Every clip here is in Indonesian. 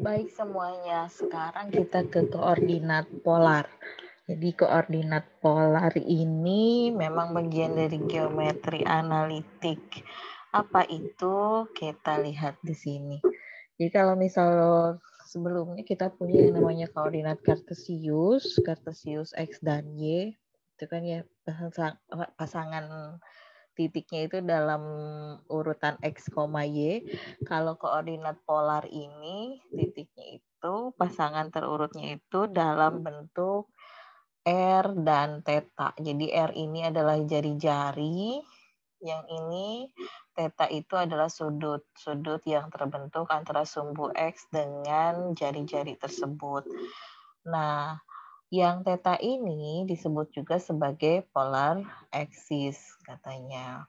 Baik semuanya, sekarang kita ke koordinat polar. Jadi koordinat polar ini memang bagian dari geometri analitik. Apa itu? Kita lihat di sini. Jadi kalau misal sebelumnya kita punya yang namanya koordinat kartesius X dan Y. Itu kan ya pasangan titiknya itu dalam urutan X, Y. Kalau koordinat polar ini, titiknya itu, pasangan terurutnya itu dalam bentuk R dan theta. Jadi R ini adalah jari-jari, yang ini theta itu adalah sudut yang terbentuk antara sumbu X dengan jari-jari tersebut. Nah, yang theta ini disebut juga sebagai polar axis katanya.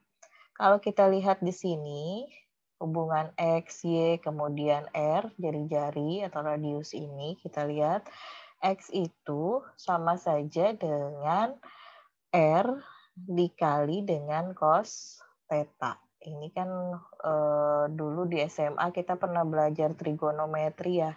Kalau kita lihat di sini, hubungan X, Y, kemudian R, jari-jari atau radius ini, kita lihat X itu sama saja dengan R dikali dengan cos theta. Ini kan dulu di SMA kita pernah belajar trigonometri ya.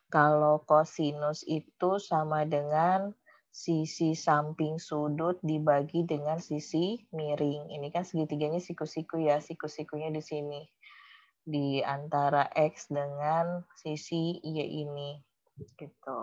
Kalau kosinus itu sama dengan sisi samping sudut dibagi dengan sisi miring. Ini kan segitiganya siku-siku ya, siku-sikunya di sini. Di antara X dengan sisi Y ini. Gitu.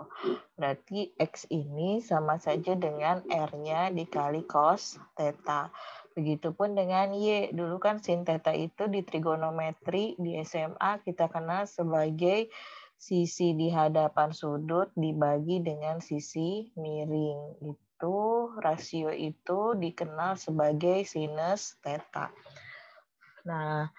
Berarti X ini sama saja dengan R-nya dikali cos theta. Begitupun dengan Y. Dulu kan sin theta itu di trigonometri di SMA kita kenal sebagai sisi di hadapan sudut dibagi dengan sisi miring. Itu rasio itu dikenal sebagai sinus theta. Nah,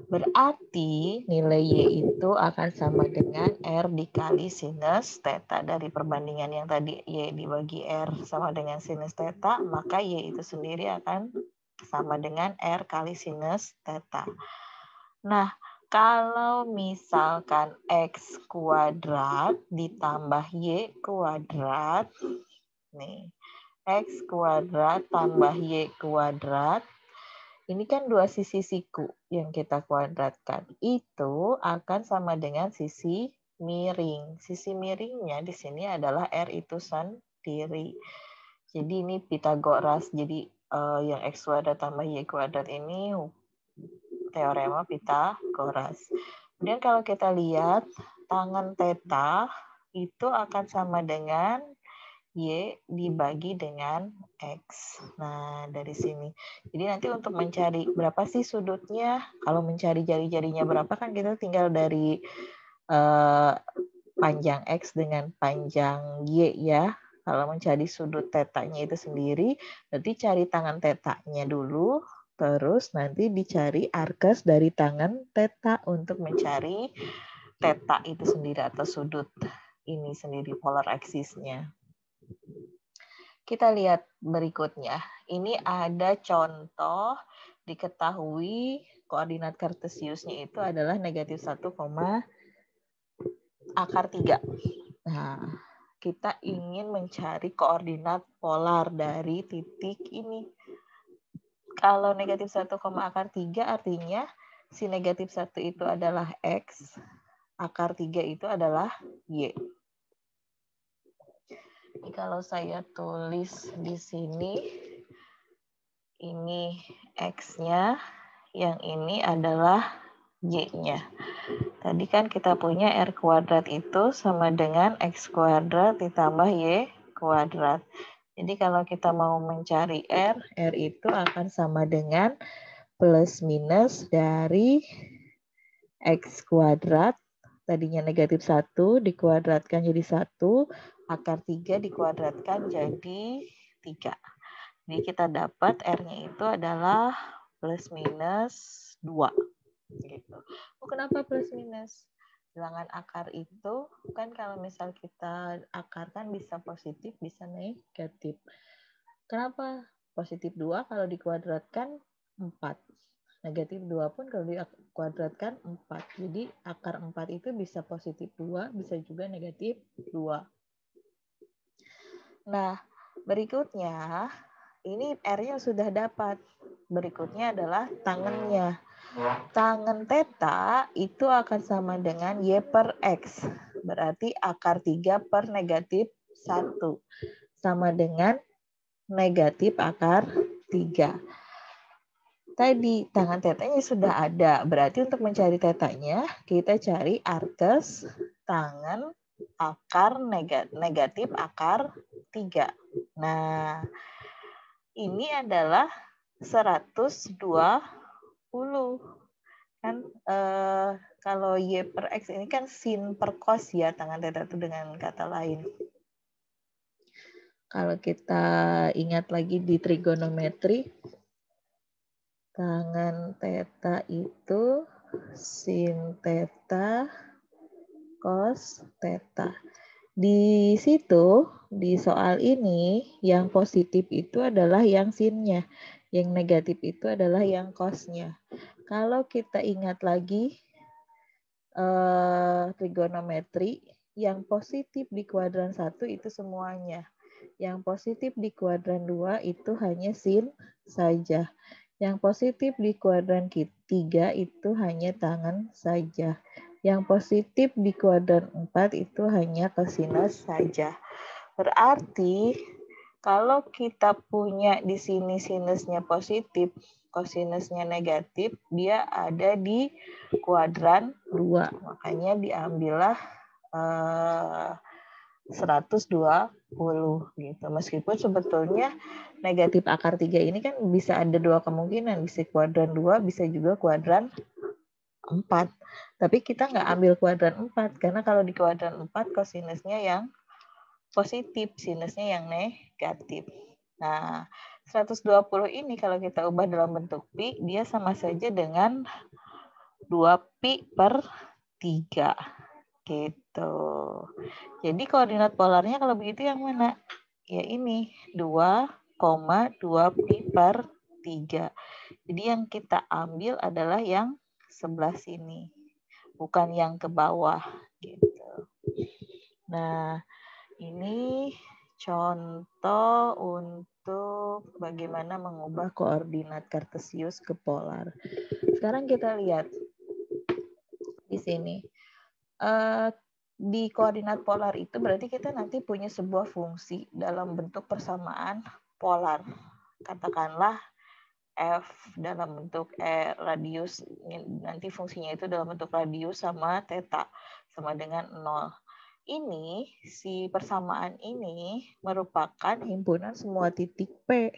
berarti nilai Y itu akan sama dengan R dikali sinus theta. Dari perbandingan yang tadi Y dibagi R sama dengan sinus theta, maka Y itu sendiri akan sama dengan R kali sinus theta. Nah, kalau misalkan X kuadrat ditambah Y kuadrat, nih, X kuadrat tambah Y kuadrat, ini kan dua sisi siku yang kita kuadratkan. Itu akan sama dengan sisi miring. Sisi miringnya di sini adalah R itu sendiri. Jadi ini Pitagoras. Jadi yang X kuadrat tambah Y kuadrat ini teorema Pitagoras. Kemudian kalau kita lihat tangan theta itu akan sama dengan Y dibagi dengan X. Nah, dari sini. Jadi nanti untuk mencari berapa sih sudutnya, kalau mencari jari-jarinya berapa kan kita tinggal dari panjang X dengan panjang Y ya. Kalau mencari sudut tetanya itu sendiri, berarti cari tangan tetanya dulu, terus nanti dicari arkes dari tangan theta untuk mencari theta itu sendiri atau sudut ini sendiri polar axis-nya. Kita lihat berikutnya. Ini ada contoh diketahui koordinat kartesiusnya itu adalah negatif 1, akar 3. Nah, kita ingin mencari koordinat polar dari titik ini. Kalau negatif 1, akar 3 artinya si negatif 1 itu adalah X, akar 3 itu adalah Y. Jadi kalau saya tulis di sini, ini X-nya, yang ini adalah Y-nya. Tadi kan kita punya R kuadrat itu sama dengan X kuadrat ditambah Y kuadrat. Jadi kalau kita mau mencari R itu akan sama dengan plus minus dari X kuadrat, tadinya negatif 1 dikuadratkan jadi 1, akar 3 dikuadratkan jadi 3. Jadi kita dapat R-nya itu adalah plus minus 2. Gitu. Kenapa plus minus? Bilangan akar itu kan kalau misal kita akarkan bisa positif, bisa negatif. Kenapa? Positif 2 kalau dikuadratkan 4. Negatif 2 pun kalau dikuadratkan 4. Jadi akar 4 itu bisa positif 2, bisa juga negatif 2. Nah, berikutnya, ini R-nya sudah dapat. Berikutnya adalah tangannya. Tangen theta itu akan sama dengan Y per X. Berarti akar 3 per negatif 1. Sama dengan negatif akar 3. Tadi tangan tetanya sudah ada. Berarti untuk mencari tetanya, kita cari arkes tangan akar negatif akar 3. Nah, ini adalah 120. Kan kalau Y per X ini kan sin per cos ya, tangan theta itu dengan kata lain. Kalau kita ingat lagi di trigonometri, tangan theta itu sin theta cos theta. Di situ, di soal ini, yang positif itu adalah yang sinnya. Yang negatif itu adalah yang cosnya. Kalau kita ingat lagi trigonometri, yang positif di kuadran 1 itu semuanya. Yang positif di kuadran 2 itu hanya sin saja. Yang positif di kuadran 3 itu hanya tangan saja. Yang positif di kuadran 4 itu hanya kosinus saja. Berarti kalau kita punya di sini sinusnya positif, kosinusnya negatif, dia ada di kuadran 2. Makanya diambillah 120 gitu. Meskipun sebetulnya negatif akar 3 ini kan bisa ada dua kemungkinan, bisa kuadran 2, bisa juga kuadran 4. Tapi kita nggak ambil kuadran 4, karena kalau di kuadran 4 kosinusnya yang positif, sinusnya yang negatif. Nah, 120 ini kalau kita ubah dalam bentuk pi, dia sama saja dengan 2 pi per 3. Gitu. Jadi koordinat polarnya kalau begitu yang mana? Ya ini, 2,2 pi per 3. Jadi yang kita ambil adalah yang sebelah sini, bukan yang ke bawah gitu. Nah, ini contoh untuk bagaimana mengubah koordinat kartesius ke polar. Sekarang kita lihat di sini. Di koordinat polar itu berarti kita nanti punya sebuah fungsi dalam bentuk persamaan polar. Katakanlah F dalam bentuk radius, nanti fungsinya itu dalam bentuk radius sama theta sama dengan 0. Ini, si persamaan ini merupakan himpunan semua titik P.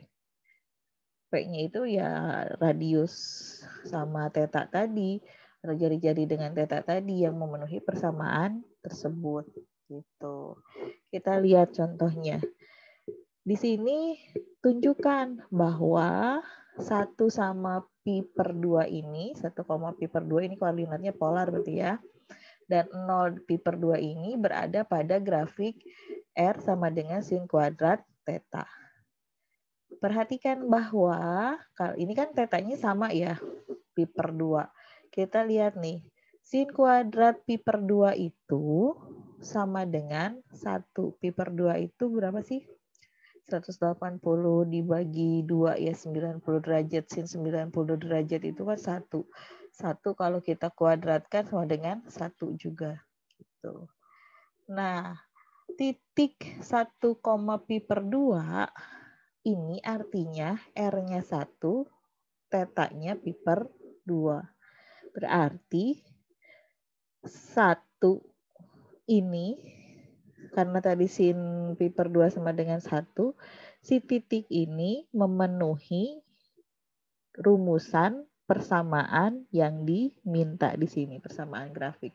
P-nya itu ya radius sama theta tadi, atau jari-jari dengan theta tadi yang memenuhi persamaan tersebut. Gitu. Kita lihat contohnya. Di sini tunjukkan bahwa 1 sama pi per 2 ini, 1, pi per 2 ini koordinatnya polar berarti ya. Dan 0 pi per 2 ini berada pada grafik R sama dengan sin kuadrat theta. Perhatikan bahwa ini kan tetanya sama ya, pi per 2. Kita lihat nih, sin kuadrat pi per 2 itu sama dengan 1. Pi per 2 itu berapa sih? 180 dibagi 2 ya 90 derajat. Sin 90 derajat itu kan 1. 1 kalau kita kuadratkan sama dengan 1 juga. Gitu. Nah, titik 1, pi per 2 ini artinya R-nya 1, tetanya pi per 2. Berarti 1 ini, karena tadi sin pi per 2 sama dengan 1, si titik ini memenuhi rumusan persamaan yang diminta di sini, persamaan grafik.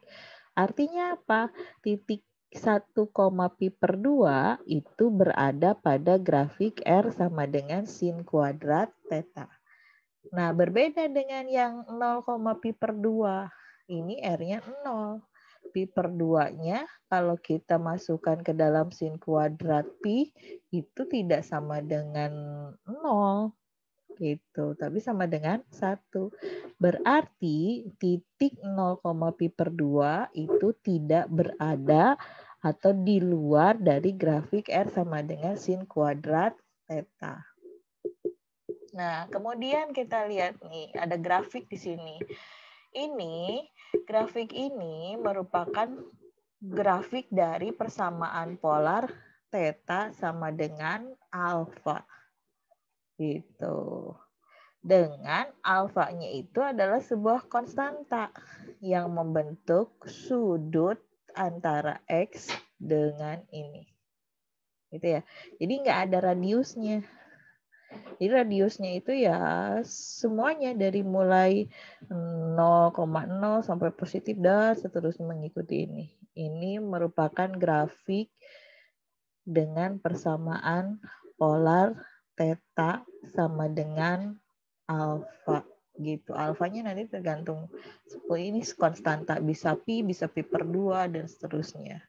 Artinya apa? Titik 1, pi per 2 itu berada pada grafik R sama dengan sin kuadrat theta. Nah, berbeda dengan yang 0, pi per 2. Ini R-nya 0. Pi per 2-nya kalau kita masukkan ke dalam sin kuadrat pi itu tidak sama dengan 0. Gitu, tapi sama dengan 1. Berarti titik 0, pi per 2 itu tidak berada atau di luar dari grafik R sama dengan sin kuadrat theta. Nah, kemudian kita lihat nih, ada grafik di sini. Grafik ini merupakan grafik dari persamaan polar theta sama dengan alfa. Gitu. Dengan alfanya itu adalah sebuah konstanta yang membentuk sudut antara X dengan ini. Gitu ya. Jadi nggak ada radiusnya. Jadi radiusnya itu ya semuanya dari mulai 0,0 sampai positif dan seterusnya mengikuti ini. Ini merupakan grafik dengan persamaan polar theta sama dengan alfa gitu. Alfanya nanti tergantung ini konstanta, bisa pi, bisa pi per 2 dan seterusnya.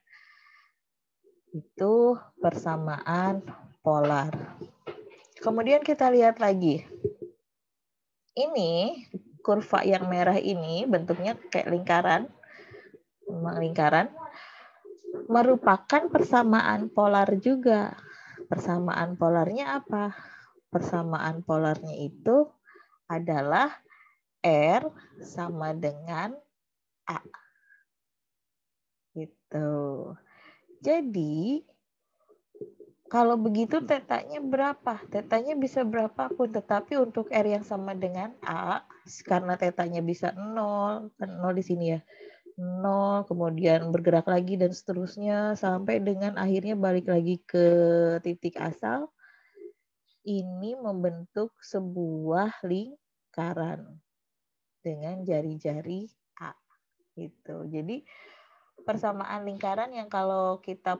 Itu persamaan polar. Kemudian kita lihat lagi. Ini kurva yang merah ini bentuknya kayak lingkaran. Lingkaran merupakan persamaan polar juga. Persamaan polarnya apa? Persamaan polarnya itu adalah R sama dengan A. Gitu. Jadi, kalau begitu tetanya berapa? Tetanya bisa berapapun, tetapi untuk R yang sama dengan A, karena tetanya bisa 0, kan 0 di sini ya, 0, kemudian bergerak lagi dan seterusnya, sampai dengan akhirnya balik lagi ke titik asal, ini membentuk sebuah lingkaran dengan jari-jari A. Gitu. Jadi, persamaan lingkaran yang kalau kita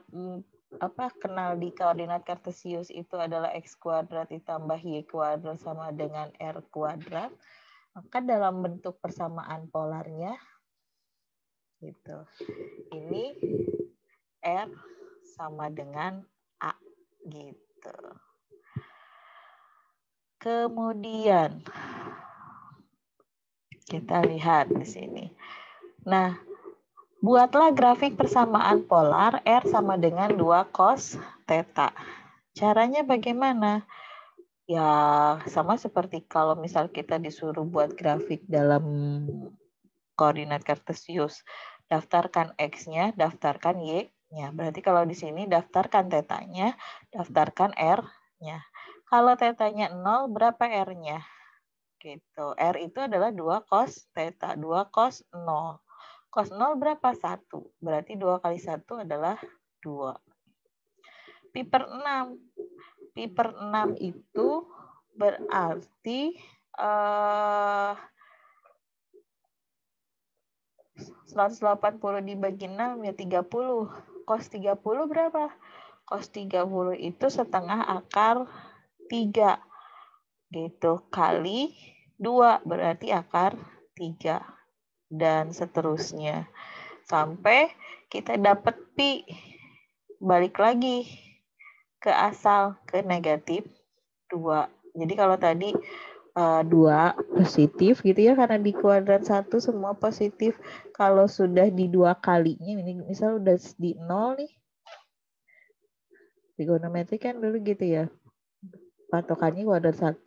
kenal di koordinat kartesius itu adalah x kuadrat ditambah y kuadrat sama dengan r kuadrat, maka dalam bentuk persamaan polarnya gitu. Ini r sama dengan a gitu. Kemudian kita lihat di sini. Nah, buatlah grafik persamaan polar R sama dengan 2 cos theta. Caranya bagaimana? Ya, sama seperti kalau misal kita disuruh buat grafik dalam koordinat kartesius. Daftarkan X-nya, daftarkan Y-nya. Berarti kalau di sini daftarkan tetanya, daftarkan R-nya. Kalau tetanya 0, berapa R-nya? Gitu. R itu adalah 2 cos theta, 2 cos 0. Cos 0 berapa? 1. Berarti 2 kali 1 adalah 2. Pi per 6. Pi per 6 itu berarti 180 dibagi 6 ya 30. Cos 30 berapa? Cos 30 itu setengah akar 3. Gitu. Kali 2 berarti akar 3. Dan seterusnya. Sampai kita dapat pi. Balik lagi ke asal, ke negatif 2. Jadi kalau tadi 2 positif gitu ya, karena di kuadran 1 semua positif. Kalau sudah di 2 kalinya, ini misal udah di 0 nih. Trigonometri kan dulu gitu ya. Patokannya kuadran 1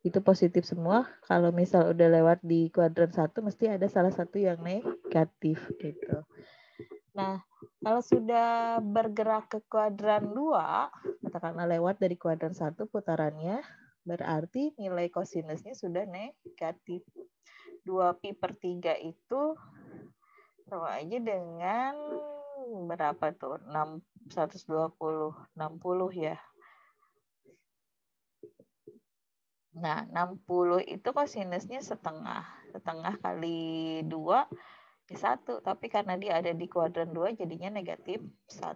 itu positif semua. Kalau misal udah lewat di kuadran 1 mesti ada salah satu yang negatif gitu. Nah, kalau sudah bergerak ke kuadran 2, katakanlah lewat dari kuadran 1 putarannya, berarti nilai kosinusnya sudah negatif. 2 pi per 3 itu sama aja dengan berapa tuh? 120, 60 ya. Nah, 60 itu kosinusnya setengah. Setengah kali 2 ya 1. Tapi karena dia ada di kuadran 2 jadinya negatif 1.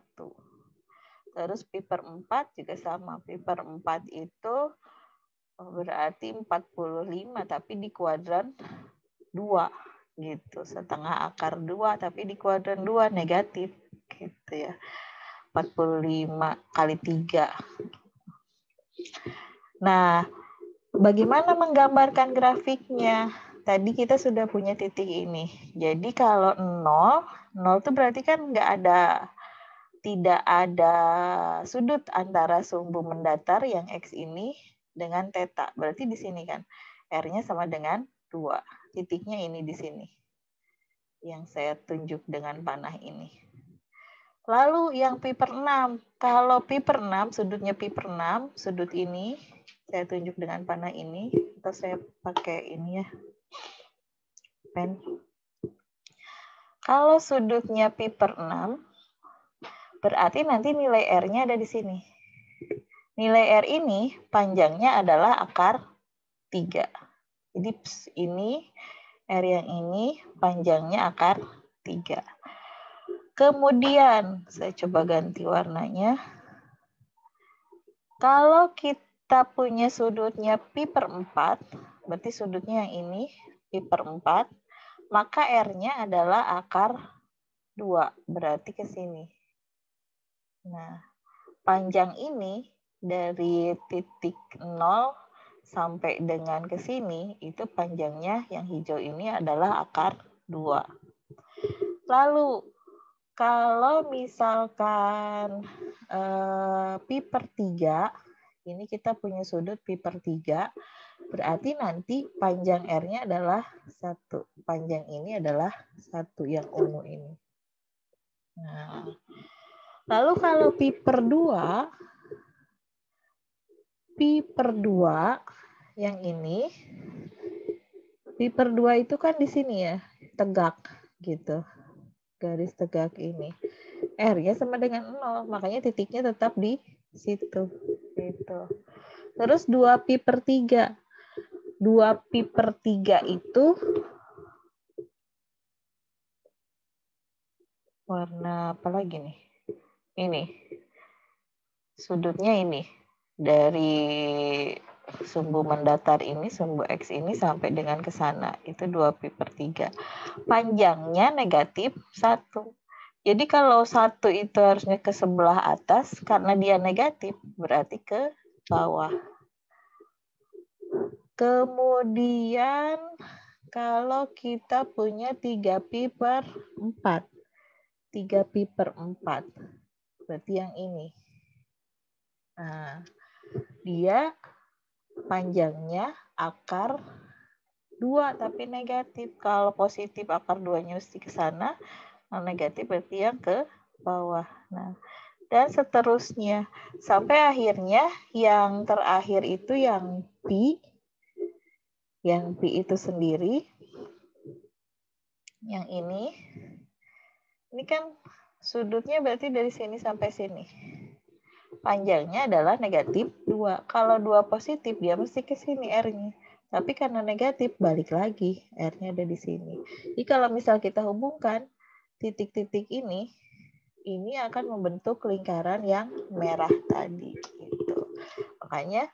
Terus pi per 4 juga sama. Pi per 4 itu berarti 45 tapi di kuadran 2 gitu. Setengah akar 2 tapi di kuadran 2 negatif gitu ya. 45 kali 3. Nah, bagaimana menggambarkan grafiknya? Tadi kita sudah punya titik ini. Jadi kalau 0 itu berarti kan tidak ada sudut antara sumbu mendatar yang X ini dengan theta. Berarti di sini kan R-nya sama dengan 2. Titiknya ini di sini. Yang saya tunjuk dengan panah ini. Lalu yang pi per 6. Kalau pi per 6, sudutnya pi per 6, sudut ini, saya tunjuk dengan panah ini. Atau saya pakai ini ya, pen. Kalau sudutnya pi per 6, berarti nanti nilai R-nya ada di sini. Nilai R ini panjangnya adalah akar 3. Jadi ini R yang ini panjangnya akar 3. Kemudian saya coba ganti warnanya. Kalau kita punya sudutnya pi per 4, berarti sudutnya yang ini pi per 4, maka R-nya adalah akar 2, berarti ke sini. Nah, panjang ini dari titik 0 sampai dengan ke sini, itu panjangnya yang hijau ini adalah akar 2. Lalu, kalau misalkan pi per 3, ini kita punya sudut pi per 3, berarti nanti panjang R-nya adalah 1. Panjang ini adalah 1 yang ungu ini. Nah, lalu kalau pi per 2, pi per 2 yang ini, pi per 2 itu kan di sini ya, tegak gitu. Garis tegak ini. R-nya sama dengan 0, makanya titiknya tetap di situ. Gitu. Terus 2 pi per 3. 2 pi per 3 itu warna apa lagi nih? Ini. Sudutnya ini. Dari sumbu mendatar ini, sumbu X ini sampai dengan ke sana. Itu 2 pi per 3. Panjangnya negatif 1. Jadi kalau 1 itu harusnya ke sebelah atas, karena dia negatif, berarti ke bawah. Kemudian kalau kita punya 3 pi per 4. 3 pi per 4. Berarti yang ini. Nah, dia panjangnya akar 2 tapi negatif. Kalau positif akar 2-nya mesti ke sana, kalau negatif berarti yang ke bawah. Nah, dan seterusnya sampai akhirnya yang terakhir itu yang pi. Yang pi itu sendiri. Yang ini kan sudutnya berarti dari sini sampai sini. Panjangnya adalah negatif 2. Kalau 2 positif, dia mesti ke sini R-nya. Tapi karena negatif, balik lagi. R-nya ada di sini. Jadi kalau misal kita hubungkan titik-titik ini akan membentuk lingkaran yang merah tadi. Gitu. Makanya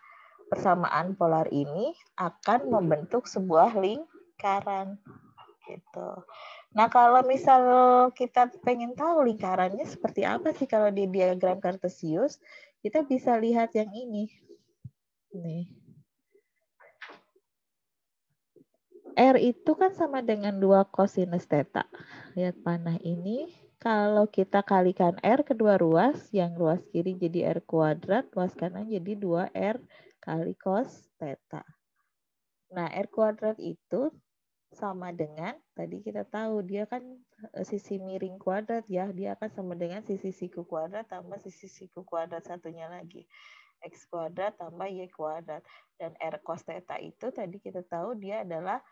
persamaan polar ini akan membentuk sebuah lingkaran. Gitu. Nah, kalau misal kita pengen tahu lingkarannya seperti apa sih kalau di diagram Kartesius, kita bisa lihat yang ini. Nih. R itu kan sama dengan 2 kosinus theta. Lihat panah ini. Kalau kita kalikan R kedua ruas, yang ruas kiri jadi R kuadrat, ruas kanan jadi 2R kali cos theta. Nah, R kuadrat itu sama dengan, tadi kita tahu dia kan sisi miring kuadrat ya, dia akan sama dengan sisi siku kuadrat tambah sisi siku kuadrat satunya lagi. X kuadrat tambah Y kuadrat. Dan R cos theta itu tadi kita tahu dia adalah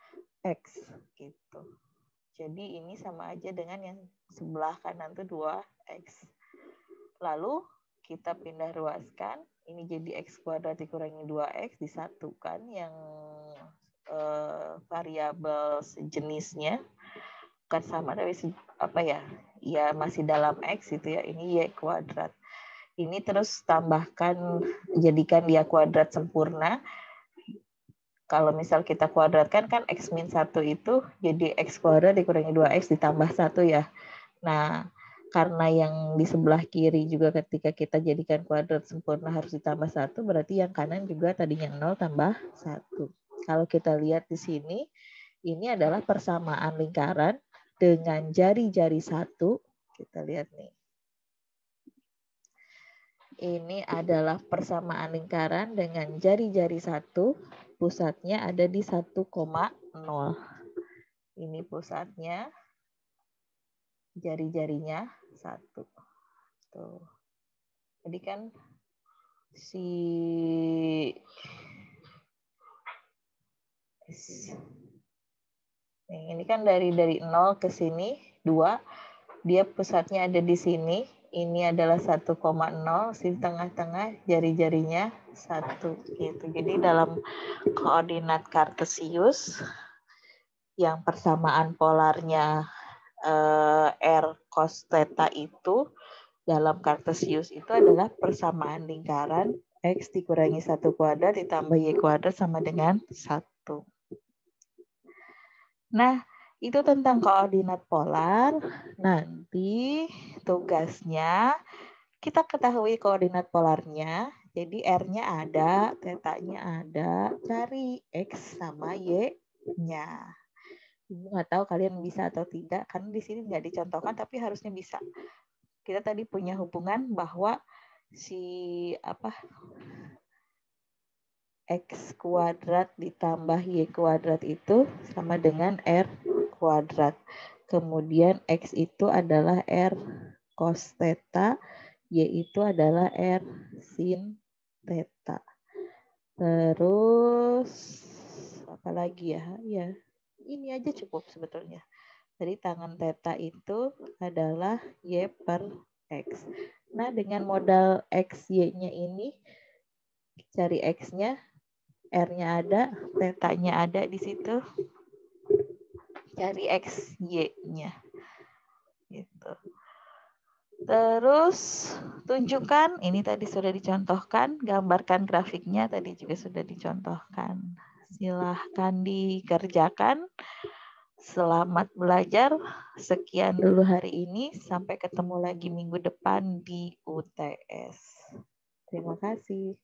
X. Gitu. Jadi ini sama aja dengan yang sebelah kanan itu 2X. Lalu kita pindah ruaskan, ini jadi X kuadrat dikurangi 2X disatukan yang variabel sejenisnya bukan sama tapi apa ya masih dalam X itu ya, ini Y kuadrat. Ini terus tambahkan, jadikan dia kuadrat sempurna. Kalau misal kita kuadratkan kan X min 1 itu jadi X kuadrat dikurangi 2X ditambah 1 ya. Nah, karena yang di sebelah kiri juga ketika kita jadikan kuadrat sempurna harus ditambah 1, berarti yang kanan juga tadinya 0 tambah 1. Kalau kita lihat di sini, ini adalah persamaan lingkaran dengan jari-jari 1. Kita lihat nih. Ini adalah persamaan lingkaran dengan jari-jari satu, pusatnya ada di 1,0. Ini pusatnya, jari-jarinya 1. Tuh. Jadi kan ini kan dari 0 ke sini 2, dia pusatnya ada di sini, ini adalah 1,0, di tengah-tengah jari-jarinya 1 gitu. Jadi dalam koordinat kartesius yang persamaan polarnya r cos theta itu dalam kartesius itu adalah persamaan lingkaran x dikurangi 1 kuadrat ditambah y kuadrat sama dengan 1. Nah, itu tentang koordinat polar. Nanti tugasnya kita ketahui koordinat polarnya. Jadi R-nya ada, theta-nya ada. Cari X sama Y-nya. Ibu nggak tahu kalian bisa atau tidak, karena di sini nggak dicontohkan, tapi harusnya bisa. Kita tadi punya hubungan bahwa X kuadrat ditambah Y kuadrat itu sama dengan R kuadrat. Kemudian X itu adalah R cos theta, Y itu adalah R sin theta. Terus apa lagi ya? Ya, ini aja cukup sebetulnya. Jadi tangan theta itu adalah Y per X. Nah, dengan modal X, Y-nya ini, cari X-nya, R-nya ada, theta-nya ada di situ. Cari X, Y-nya. Gitu. Terus tunjukkan, ini tadi sudah dicontohkan, gambarkan grafiknya tadi juga sudah dicontohkan. Silahkan dikerjakan. Selamat belajar. Sekian dulu hari ini. Sampai ketemu lagi minggu depan di UTS. Terima kasih.